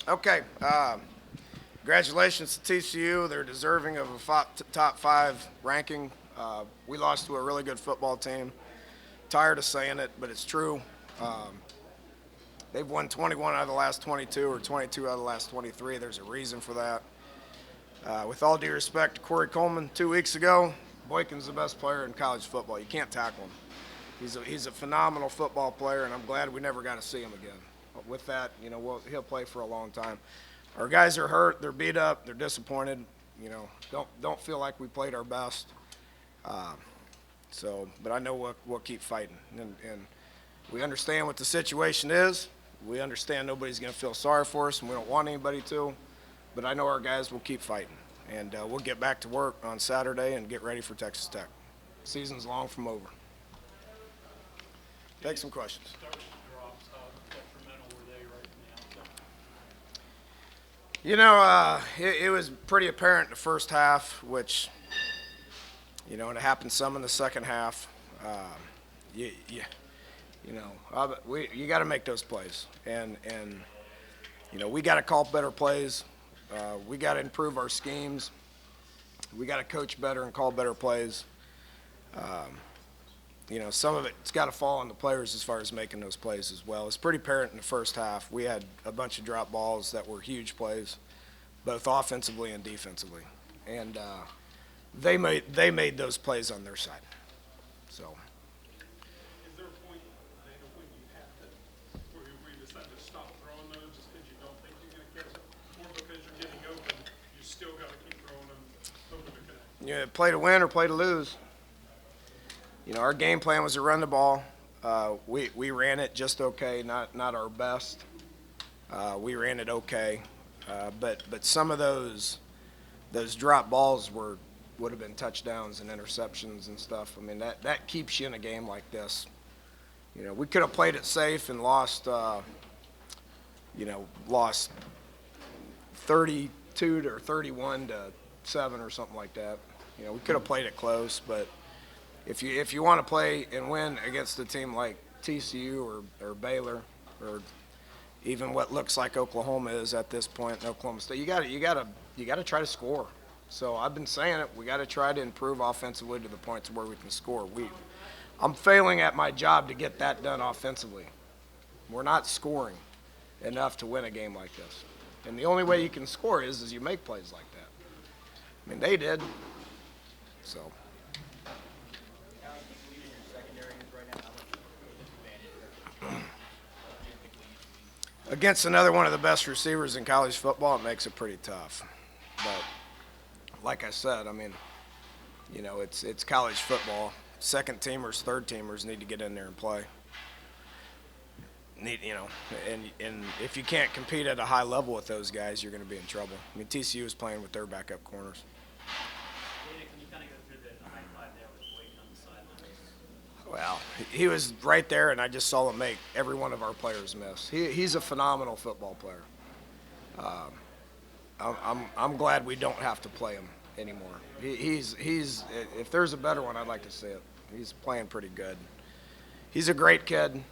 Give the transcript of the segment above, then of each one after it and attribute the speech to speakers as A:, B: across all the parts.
A: Okay. Congratulations to TCU. They're deserving of a top 5 ranking. We lost to a really good football team. Tired of saying it, but it's true. They've won 21 out of the last 22 or 22 out of the last 23. There's a reason for that. With all due respect to Corey Coleman 2 weeks ago, Boykin's the best player in college football. You can't tackle him. He's a phenomenal football player, and I'm glad we never got to see him again. But with that, he'll play for a long time. Our guys are hurt. They're beat up. They're disappointed. Don't feel like we played our best. But I know we'll keep fighting, and we understand what the situation is. We understand nobody's going to feel sorry for us, and we don't want anybody to. But I know our guys will keep fighting, and we'll get back to work on Saturday and get ready for Texas Tech. Season's long from over. Take some questions. It was pretty apparent in the first half, which, and it happened some in the second half. You got to make those plays, and we got to call better plays. We got to improve our schemes. We got to coach better and call better plays. Some of it's got to fall on the players as far as making those plays as well. It's pretty apparent in the first half. We had a bunch of drop balls that were huge plays, both offensively and defensively, and they made those plays on their side. So.
B: Is there a point, Dana, when you have to, where you decide to stop throwing those just because you don't think you're going to catch them, or because you're getting open, you still got to keep throwing them, hoping to connect?
A: Yeah, play to win or play to lose. Our game plan was to run the ball. We ran it just okay, not our best. We ran it okay, but some of those drop balls would have been touchdowns and interceptions and stuff. I mean, that keeps you in a game like this. We could have played it safe and lost 32 or 31 to 7 or something like that. We could have played it close, but if you want to play and win against a team like TCU or Baylor or even what looks like Oklahoma is at this point in Oklahoma State, you got to try to score. So I've been saying it. We got to try to improve offensively to the point to where we can score. I'm failing at my job to get that done offensively. We're not scoring enough to win a game like this. And the only way you can score is you make plays like that. I mean, they did. So. Against another one of the best receivers in college football, it makes it pretty tough. But like I said, I mean, it's college football. Second teamers, third teamers need to get in there and play. And if you can't compete at a high level with those guys, you're going to be in trouble. I mean, TCU is playing with their backup corners.
C: Can you kind of go through the high five there with Boykin on the sideline?
A: Well, he was right there, and I just saw him make every one of our players miss. He's a phenomenal football player. I'm glad we don't have to play him anymore. He's if there's a better one, I'd like to see it. He's playing pretty good. He's a great kid.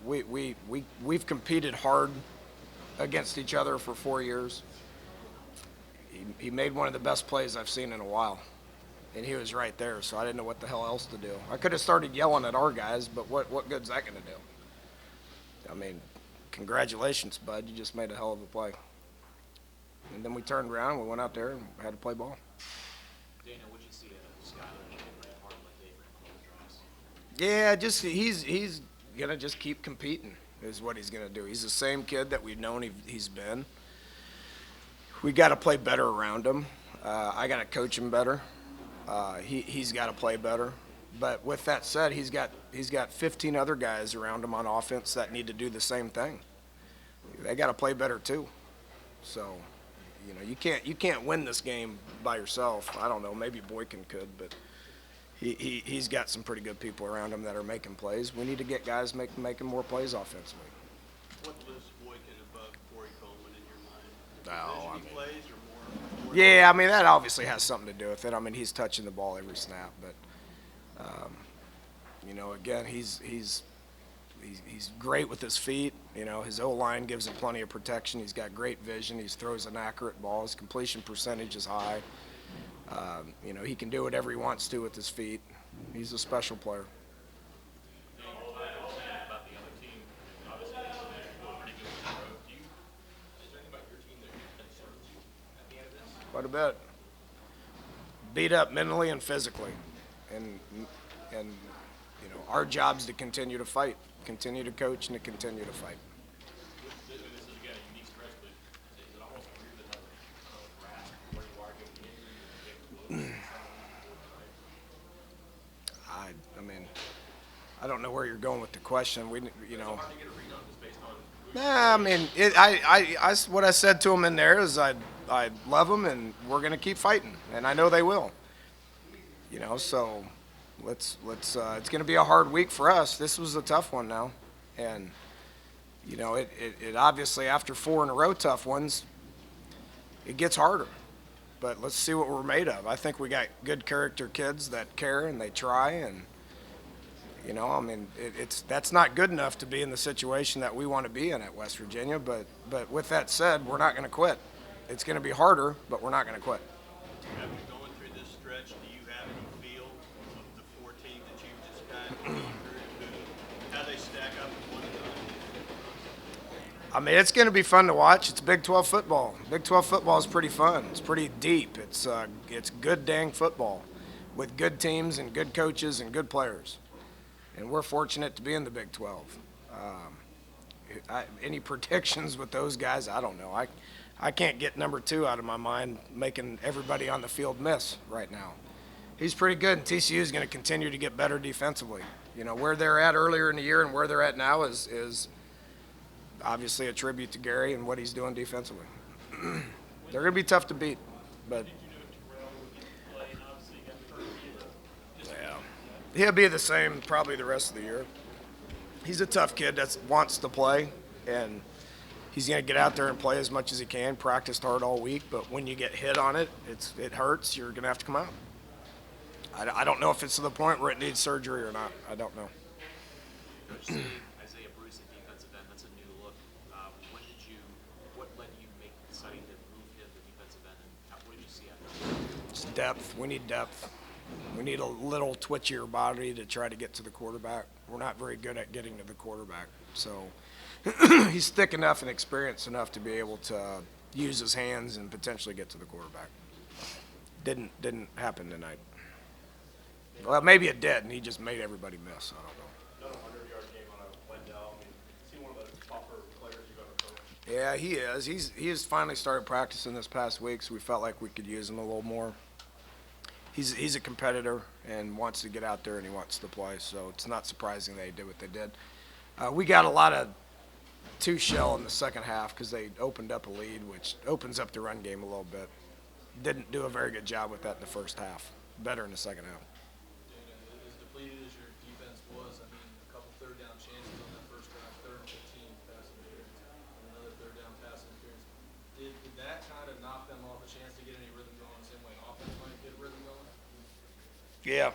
A: We've competed hard against each other for 4 years. He made one of the best plays I've seen in a while. And he was right there, so I didn't know what the hell else to do. I could have started yelling at our guys, but what good's that going to do? I mean, congratulations, bud. You just made a hell of a play. And then we turned around, and we went out there and had to play ball.
C: Dana, what'd you see out of Skyler ran hard like they ran the drives?
A: Yeah, he's going to just keep competing is what he's going to do. He's the same kid that we've known he's been. We got to play better around him. I got to coach him better. He's got to play better. But with that said, he's got 15 other guys around him on offense that need to do the same thing. They got to play better too. So, you can't win this game by yourself. I don't know, maybe Boykin could, but he's got some pretty good people around him that are making plays. We need to get guys making more plays offensively.
D: What lifts Boykin above Corey Coleman in your mind?
A: No,
D: He plays or more?
A: Yeah, I mean, that obviously has something to do with it. I mean, he's touching the ball every snap, but again, he's He's great with his feet. You know, his O-line gives him plenty of protection. He's got great vision. He throws an accurate ball. His completion percentage is high. You know, he can do whatever he wants to with his feet. He's a special player.
C: About the other team, obviously they're pretty good on the road. Is there anything about your team that concerns you at the end of this?
A: Quite a bit. Beat up mentally and physically, and you know, our job's to continue to fight, continue to coach, and to continue to fight.
C: This is again a unique stretch, but is it almost weird that another grasp where you are getting injured and
A: I mean, I don't know where you're going with the question. You know.
C: hard to get a read on this based on
A: Nah, I mean, what I said to him in there is I love them and we're going to keep fighting, and I know they will. You know, so let's it's going to be a hard week for us. This was a tough one now, and you know, it obviously after 4 in a row tough ones, it gets harder. But let's see what we're made of. I think we got good character kids that care and they try, and you know, I mean, that's not good enough to be in the situation that we want to be in at West Virginia. But with that said, we're not going to quit. It's going to be harder, but we're not going to quit.
D: After going through this stretch, do you have any feel of the 4 teams that you just kind of gone through, how they stack up with one another?
A: I mean, it's going to be fun to watch. It's Big 12 football. Big 12 football is pretty fun. It's pretty deep. It's good dang football with good teams and good coaches and good players. And we're fortunate to be in the Big 12. Any predictions with those guys, I don't know. I can't get number 2 out of my mind, making everybody on the field miss right now. He's pretty good, and TCU is going to continue to get better defensively. You know, where they're at earlier in the year and where they're at now is obviously a tribute to Gary and what he's doing defensively. They're going to be tough to beat, but yeah, he'll be the same probably the rest of the year. He's a tough kid that wants to play, and he's going to get out there and play as much as he can, practiced hard all week, but when you get hit on it, it hurts. You're going to have to come out. I don't know if it's to the point where it needs surgery or not. I don't know.
C: Isaiah Bruce at defensive end, that's a new look. What led you make deciding to move him to defensive end, and what did you see after?
A: It's depth. We need depth. We need a little twitchier body to try to get to the quarterback. We're not very good at getting to the quarterback. So he's thick enough and experienced enough to be able to use his hands and potentially get to the quarterback. Didn't happen tonight. Well, maybe it did, and he just made everybody miss. I don't know.
E: Another 100-yard game on a Wendell. I mean, is he one of the tougher players you've ever coached?
A: Yeah, he is. He has finally started practicing this past week, so we felt like we could use him a little more. He's a competitor and wants to get out there and he wants to play, so it's not surprising they did what they did. We got a lot of two-shell in the second half because they opened up a lead, which opens up the run game a little bit. Didn't do a very good job with that in the first half. Better in the second half.
F: As depleted as your defense was, I mean, a couple third down chances on that first drive, 3rd and 15 pass interference, and another third down pass interference. Did that kind of knock them off a chance to get any rhythm going the same way offense might get rhythm going?
A: Yeah,